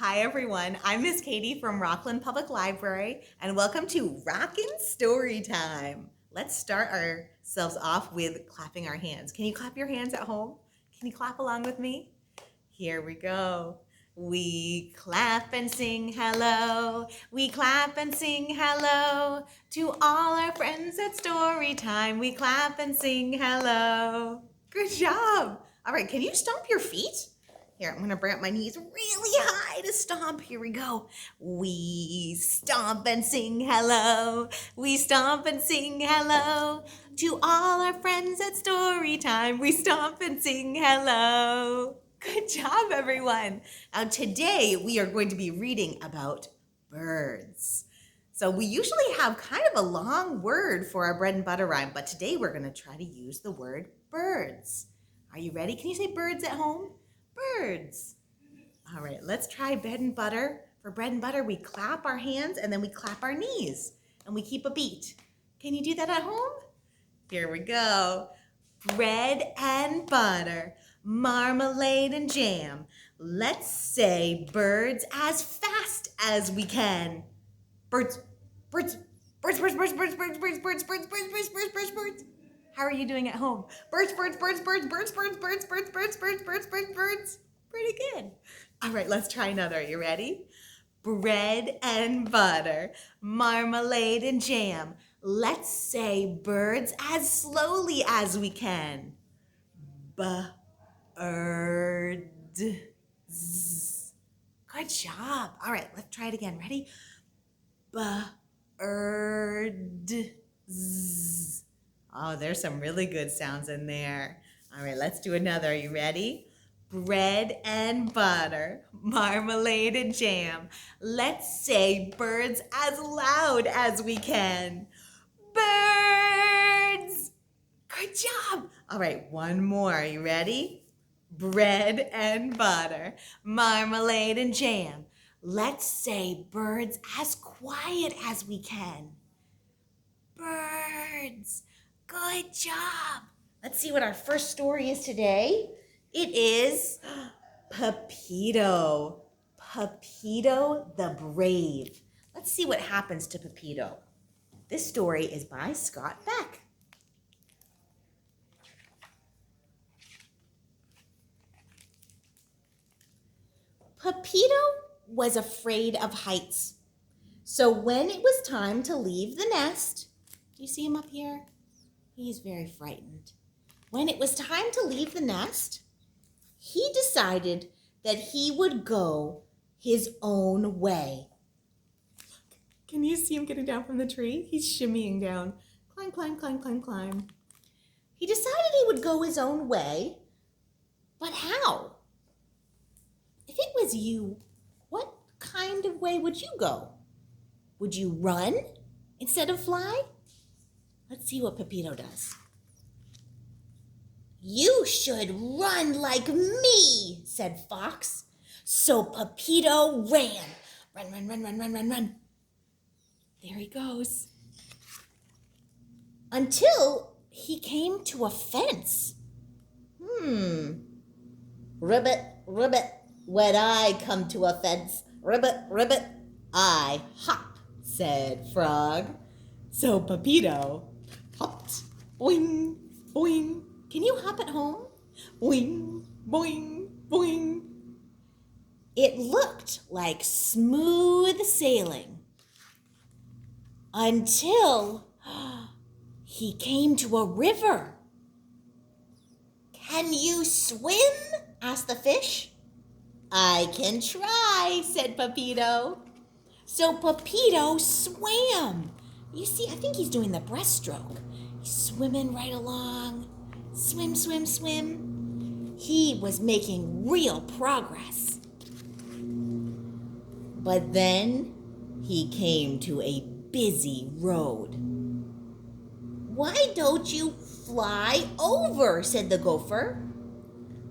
Hi everyone, I'm Miss Katie from Rockland Public Library and welcome to Rockin Storytime. Let's start ourselves off with clapping our hands. Can you clap your hands at home? Can you clap along with me? Here we go. We clap and sing hello. We clap and sing hello to all our friends at Storytime. We clap and sing hello. Good job. All right, can you stomp your feet? Here, I'm gonna bring up my knees really high to stomp. Here we go. We stomp and sing hello. We stomp and sing hello to all our friends at Storytime. We stomp and sing hello. Good job, everyone. Now today we are going to be reading about birds. So we usually have kind of a long word for our bread and butter rhyme, but today we're gonna try to use the word birds. Are you ready? Can you say birds at home? Birds. All right, let's try bread and butter. For bread and butter, we clap our hands and then we clap our knees and we keep a beat. Can you do that at home? Here we go. Bread and butter, marmalade and jam. Let's say birds as fast as we can. Birds, birds, birds, birds, birds, birds, birds, birds, birds, birds, birds, birds, birds, birds, birds. How are you doing at home? Birds, birds, birds, birds, birds, birds, birds, birds, birds, birds, birds, birds, birds. Pretty good. All right, let's try another. Are you ready? Bread and butter, marmalade and jam. Let's say birds as slowly as we can. Birds. Good job. All right, let's try it again. Ready? Birds. Oh, there's some really good sounds in there. All right, let's do another. Are you ready? Bread and butter, marmalade and jam. Let's say birds as loud as we can. Birds! Good job. All right, one more. Are you ready? Bread and butter, marmalade and jam. Let's say birds as quiet as we can. Birds! Good job. Let's see what our first story is today. It is Pepito. Pepito the Brave. Let's see what happens to Pepito. This story is by Scott Beck. Pepito was afraid of heights. So when it was time to leave the nest, do you see him up here? He's very frightened. When it was time to leave the nest, he decided that he would go his own way. Can you see him getting down from the tree? He's shimmying down. Climb, climb, climb, climb, climb. He decided he would go his own way, but how? If it was you, what kind of way would you go? Would you run instead of fly? Let's see what Pepito does. You should run like me, said Fox. So Pepito ran. Run, run, run, run, run, run, run. There he goes. Until he came to a fence. Ribbit, ribbit, when I come to a fence, ribbit, ribbit, I hop, said Frog. So Pepito hopped, boing, boing. Can you hop at home? Boing, boing, boing. It looked like smooth sailing until he came to a river. Can you swim? Asked the fish. I can try, said Pepito. So Pepito swam. You see, I think he's doing the breaststroke. He's swimming right along. Swim, swim, swim. He was making real progress. But then he came to a busy road. Why don't you fly over, said the gopher.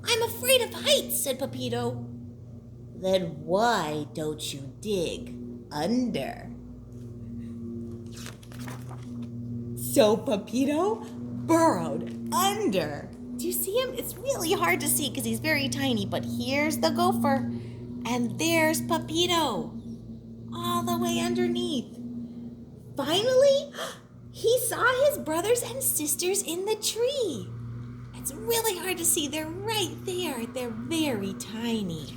I'm afraid of heights, said Pepito. Then why don't you dig under? So Pepito burrowed under. Do you see him? It's really hard to see because he's very tiny, but here's the gopher. And there's Pepito, all the way underneath. Finally, he saw his brothers and sisters in the tree. It's really hard to see. They're right there. They're very tiny.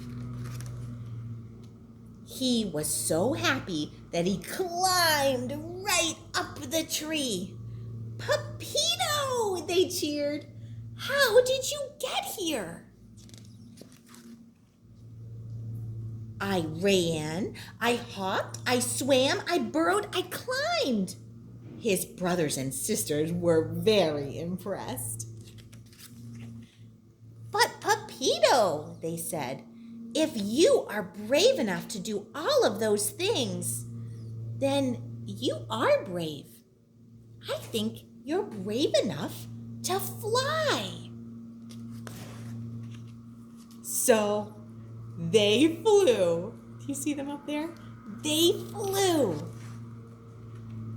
He was so happy that he climbed right up the tree. Pepito, they cheered. How did you get here? I ran, I hopped, I swam, I burrowed, I climbed. His brothers and sisters were very impressed. But Pepito, they said, if you are brave enough to do all of those things, then you are brave. I think you're brave enough to fly. So they flew. Do you see them up there? They flew.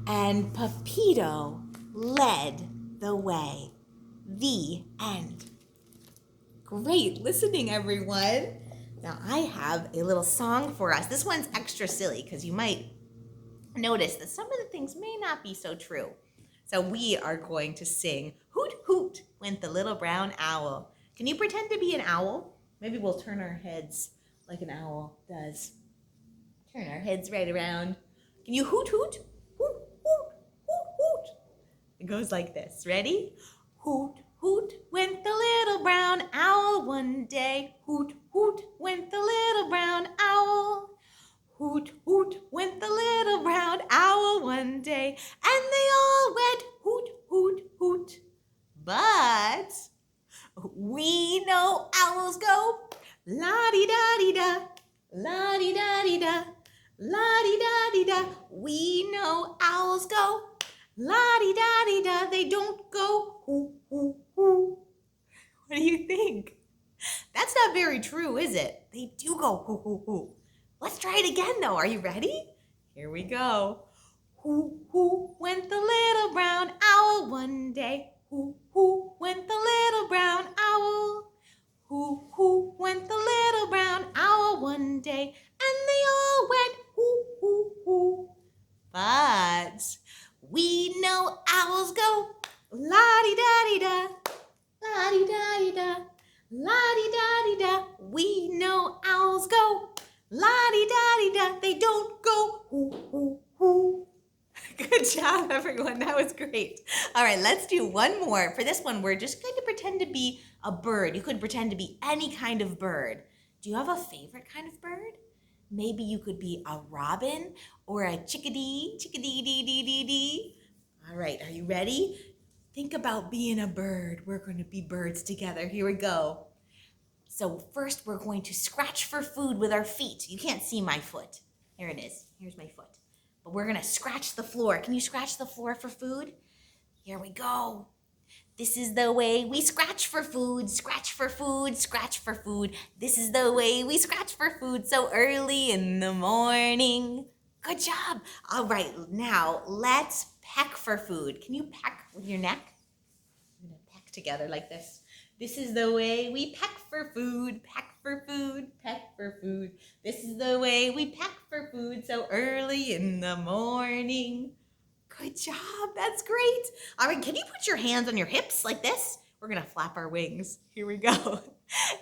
And Pepito led the way. The end. Great listening, everyone. Now I have a little song for us. This one's extra silly because you might notice that some of the things may not be so true. So we are going to sing Hoot, Hoot went the little brown owl. Can you pretend to be an owl? Maybe we'll turn our heads like an owl does. Turn our heads right around. Can you hoot, hoot? Hoot, hoot, hoot, hoot. It goes like this. Ready? Hoot, hoot went the little brown owl one day. Hoot, hoot went the little brown owl. Hoot, hoot went the little brown owl one day. And they all went hoot, hoot, hoot. But we know owls go la-di-da-di-da, la-di-da-di-da, la-di-da-di-da. We know owls go la-di-da-di-da. They don't go hoo, hoo, hoo. What do you think? That's not very true, is it? They do go hoo, hoo, hoo. Let's try it again, though. Are you ready? Here we go. Hoo, hoo went the little brown owl one day. Hoo, hoo went the little brown owl. Hoo, hoo went the little brown owl one day. And they all went hoo, hoo, hoo. But we know owls go la-di-da-di-da, la-di-da-di-da, la-di-da-di-da. We know owls go la-di-da-di-da. They don't go hoo, hoo, hoo. Good job, everyone. That was great. All right, let's do one more. For this one, we're just going to pretend to be a bird. You could pretend to be any kind of bird. Do you have a favorite kind of bird? Maybe you could be a robin or a chickadee, chickadee-dee-dee-dee-dee. All right, are you ready? Think about being a bird. We're going to be birds together. Here we go. So first, we're going to scratch for food with our feet. You can't see my foot. Here it is. Here's my foot. But we're going to scratch the floor. Can you scratch the floor for food? Here we go. This is the way we scratch for food, scratch for food, scratch for food. This is the way we scratch for food so early in the morning. Good job. All right, now let's peck for food. Can you peck with your neck? We're going to peck together like this. This is the way we peck for food, peck for food, peck for food. This is the way we peck for food so early in the morning. Good job. That's great. All right, can you put your hands on your hips like this? We're going to flap our wings. Here we go.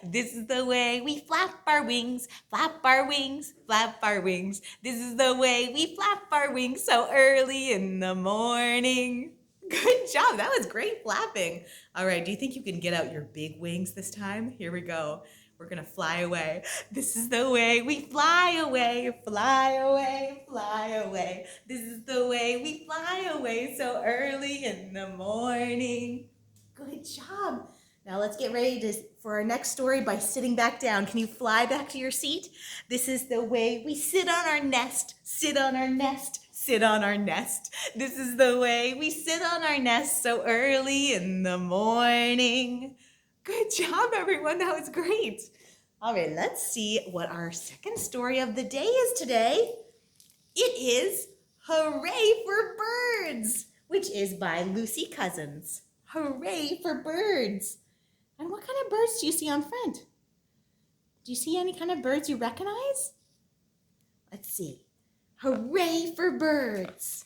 This is the way we flap our wings, flap our wings, flap our wings. This is the way we flap our wings so early in the morning. Good job. That was great flapping. All right, do you think you can get out your big wings this time? Here we go. We're going to fly away. This is the way we fly away, fly away, fly away. This is the way we fly away so early in the morning. Good job. Now let's get ready for our next story by sitting back down. Can you fly back to your seat? This is the way we sit on our nest, sit on our nest, sit on our nest. This is the way we sit on our nest so early in the morning. Good job, everyone. That was great. All right, let's see what our second story of the day is today. It is Hooray for Birds, which is by Lucy Cousins. Hooray for Birds. And what kind of birds do you see on front? Do you see any kind of birds you recognize? Let's see. Hooray for birds.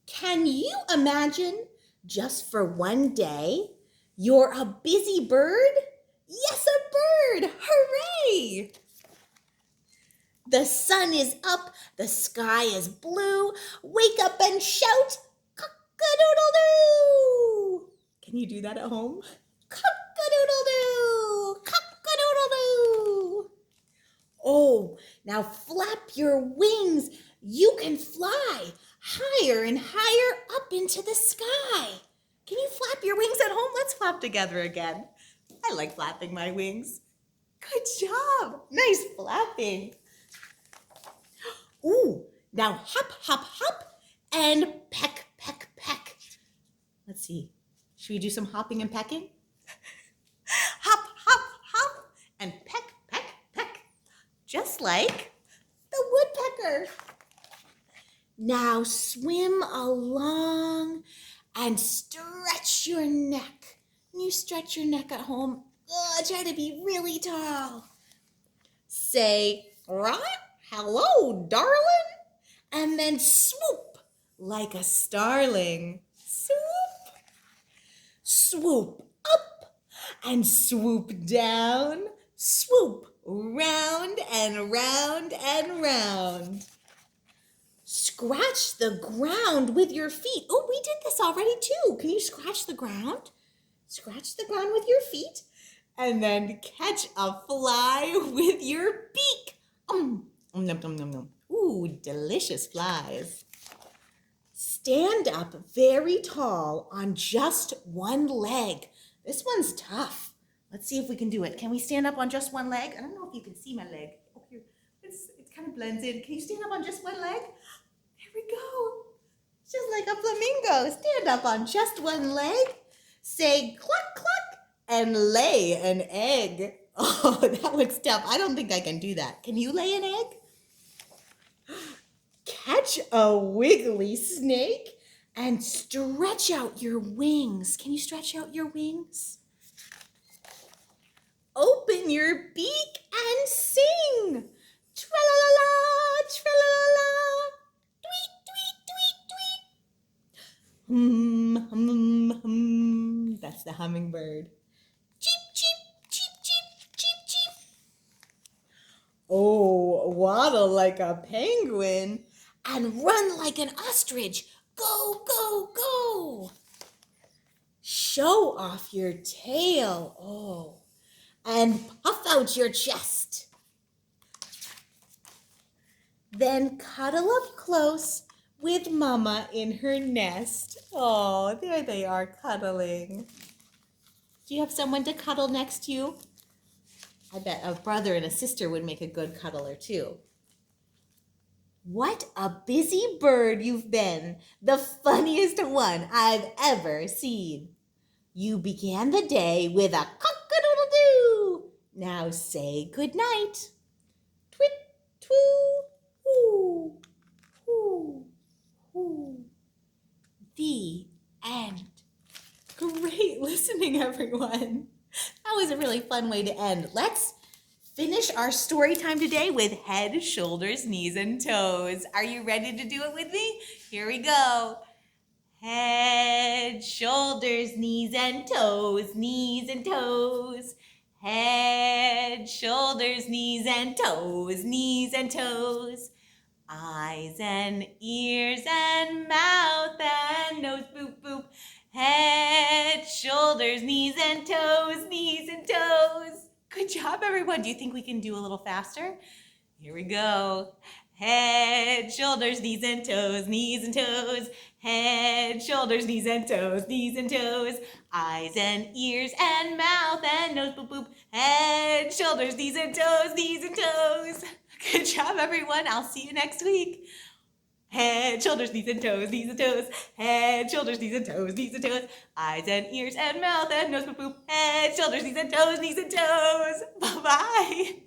Can you imagine, just for one day, you're a busy bird? Yes, a bird! Hooray! The sun is up, the sky is blue. Wake up and shout, cock-a-doodle-doo! Can you do that at home? Cock-a-doodle-doo! Cock-a-doodle-doo! Oh, now flap your wings. You can fly higher and higher up into the sky. Can you flap your wings at home? Let's flap together again. I like flapping my wings. Good job. Nice flapping. Ooh, now hop, hop, hop, and peck, peck, peck. Let's see. Should we do some hopping and pecking? Hop, hop, hop, and peck, peck, peck. Just like the woodpecker. Now swim along and stretch your neck. Can you stretch your neck at home? Oh, try to be really tall. Say, right? Hello, darling. And then swoop like a starling. Swoop. Swoop up and swoop down. Swoop round and round and round. Scratch the ground with your feet. Oh, we did this already too. Can you scratch the ground? Scratch the ground with your feet. And then catch a fly with your beak. Nom, nom, nom, nom. Ooh, delicious flies. Stand up very tall on just one leg. This one's tough. Let's see if we can do it. Can we stand up on just one leg? I don't know if you can see my leg. Oh, here. It kind of blends in. Can you stand up on just one leg? There we go. It's just like a flamingo. Stand up on just one leg. Say cluck, cluck, and lay an egg. Oh, that one's tough. I don't think I can do that. Can you lay an egg? Catch a wiggly snake and stretch out your wings. Can you stretch out your wings? Open your beak and sing. Tra-la-la-la, tra-la-la-la. Tweet, tweet, tweet, tweet. That's the hummingbird. Cheep, cheep, cheep, cheep, cheep, cheep. Oh, waddle like a penguin and run like an ostrich. Go, go, go. Show off your tail. Oh, and puff out your chest. Then cuddle up close with Mama in her nest. Oh, there they are cuddling. Do you have someone to cuddle next to you? I bet a brother and a sister would make a good cuddler too. What a busy bird you've been. The funniest one I've ever seen. You began the day with a cock-a-doodle-doo. Now say good night. Twit, twoo, hoo, hoo, hoo. The end. Great listening, everyone. That was a really fun way to end. Let's finish our story time today with head, shoulders, knees, and toes. Are you ready to do it with me? Here we go. Head, shoulders, knees, and toes, knees and toes. Head, shoulders, knees, and toes, knees and toes. Eyes and ears and mouth and nose, boop, boop. Head, shoulders, knees, and toes, knees and toes. Good job, everyone. Do you think we can do a little faster? Here we go. Head, shoulders, knees, and toes, knees and toes. Head, shoulders, knees, and toes, knees and toes. Eyes and ears and mouth and nose, boop, boop. Head, shoulders, knees, and toes, knees and toes. Good job, everyone. I'll see you next week. Head, shoulders, knees, and toes, knees and toes. Head, shoulders, knees, and toes, knees and toes. Eyes and ears and mouth and nose, boop, boop. Head, shoulders, knees, and toes, knees and toes. Bye-bye.